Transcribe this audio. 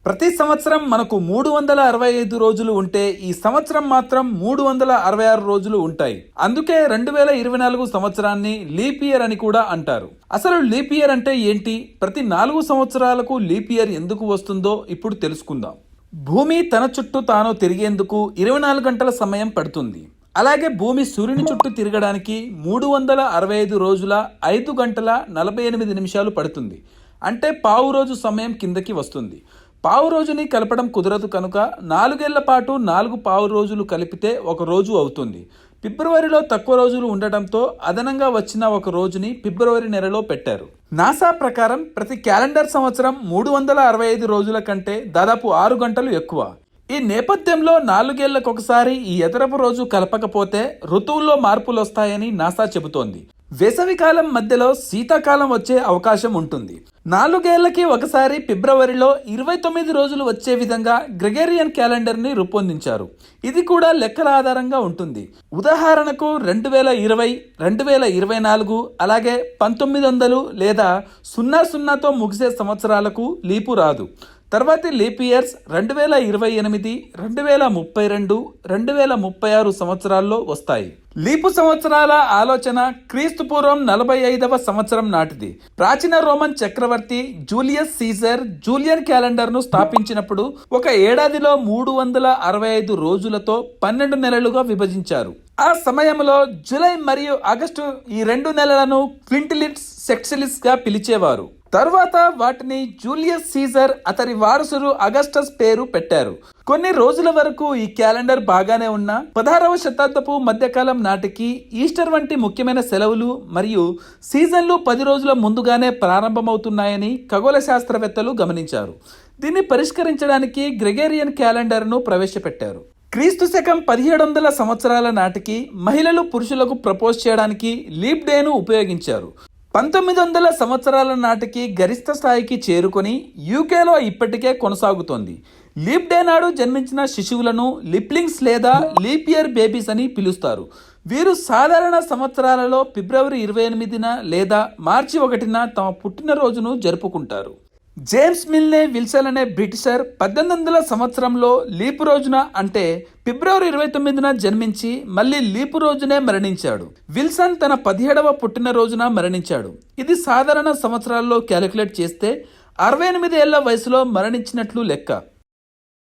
ప్రతి సంవత్సరం మనకు 365 రోజులు ఉంటే ఈ సంవత్సరం మాత్రం 366 రోజులు ఉంటాయి. అందుకే 2024 సంవత్సరాన్ని లీప్ ఇయర్ అని కూడా అంటారు. అసలు లీప్ ఇయర్ అంటే ఏంటి, ప్రతి 4 సంవత్సరాలకు లీప్ ఇయర్ ఎందుకు వస్తుందో ఇప్పుడు తెలుసుకుందాం. భూమి తన చుట్టూ తాను తిరిగేందుకు 24 గంటల సమయం పడుతుంది. అలాగే భూమి సూర్యుని చుట్టూ తిరగడానికి 365 రోజుల 5 గంటల 48 నిమిషాలు పడుతుంది. అంటే పావు రోజు సమయం కిందకి వస్తుంది. పావు రోజుని కలపడం కుదరదు కనుక 4 ఏళ్ల పాటు 4 పావు రోజులు కలిపితే ఒక రోజు అవుతుంది. ఫిబ్రవరిలో తక్కువ రోజులు ఉండటంతో అదనంగా వచ్చిన ఒక రోజుని ఫిబ్రవరి నెలలో పెట్టారు. నాసా ప్రకారం ప్రతి క్యాలెండర్ సంవత్సరం 365 రోజుల కంటే దాదాపు 6 గంటలు ఎక్కువ. ఈ నేపథ్యంలో 4 ఏళ్లకొకసారి ఈ ఎదరపు రోజు కలపకపోతే ఋతువుల్లో మార్పులు వస్తాయని నాసా చెబుతోంది. వేసవికాలం మధ్యలో శీతాకాలం వచ్చే అవకాశం ఉంటుంది. 4 ఏళ్లకి ఒకసారి ఫిబ్రవరిలో 29 రోజులు వచ్చే విధంగా గ్రెగేరియన్ క్యాలెండర్ని రూపొందించారు. ఇది కూడా లెక్కల ఆధారంగా ఉంటుంది. ఉదాహరణకు 2020, 2024 అలాగే 1900 లేదా 00తో ముగిసే సంవత్సరాలకు లీపు రాదు. తర్వాతి లీప్ ఇయర్స్ 2028, 2032, 2036 సంవత్సరాల్లో వస్తాయి. లీపు సంవత్సరాల ఆలోచన క్రీస్తుపూర్వం 45వ సంవత్సరం నాటిది. ప్రాచీన రోమన్ చక్రవర్తి జూలియస్ సీజర్ జూలియన్ క్యాలెండర్ను స్థాపించినప్పుడు ఒక ఏడాదిలో 365 రోజులతో 12 నెలలుగా విభజించారు. ఆ సమయంలో జూలై మరియు ఆగస్టు ఈ 2 నెలలను క్వింటిలిస్ సెక్సిలిస్ గా పిలిచేవారు. తర్వాత వాటిని జూలియస్ సీజర్ అతని వారసుడు అగస్టస్ పేరు పెట్టారు. కొన్ని రోజుల వరకు ఈ క్యాలెండర్ బాగానే ఉన్న 16వ శతాబ్దపు మధ్యకాలం నాటికి ఈస్టర్ వంటి ముఖ్యమైన సెలవులు మరియు సీజన్లు 10 రోజుల ముందుగానే ప్రారంభమవుతున్నాయని ఖగోళ శాస్త్రవేత్తలు గమనించారు. దీన్ని పరిష్కరించడానికి గ్రెగేరియన్ క్యాలెండర్ను ప్రవేశపెట్టారు. క్రీస్తు శకం 1700 సంవత్సరాల నాటికి మహిళలు పురుషులకు ప్రపోజ్ చేయడానికి లీప్ డేను ఉపయోగించారు. 1900 సంవత్సరాల నాటికి గరిష్ట స్థాయికి చేరుకొని యూకేలో ఇప్పటికే కొనసాగుతోంది. లీప్ డే నాడు జన్మించిన శిశువులను లిప్లింగ్స్ లేదా లీప్ ఇయర్ బేబీస్ అని పిలుస్తారు. వీరు సాధారణ సంవత్సరాలలో ఫిబ్రవరి 28న లేదా మార్చి 1న తమ పుట్టినరోజును జరుపుకుంటారు. జేమ్స్ మిల్నే విల్సన్ అనే బ్రిటిషర్ 1800 సంవత్సరంలో లీపు రోజున అంటే ఫిబ్రవరి 29న జన్మించి మళ్ళీ లీపు రోజునే మరణించాడు. విల్సన్ తన 17వ పుట్టినరోజున మరణించాడు. ఇది సాధారణ సంవత్సరాల్లో క్యాలిక్యులేట్ చేస్తే 68 ఏళ్ల వయసులో మరణించినట్లు లెక్క.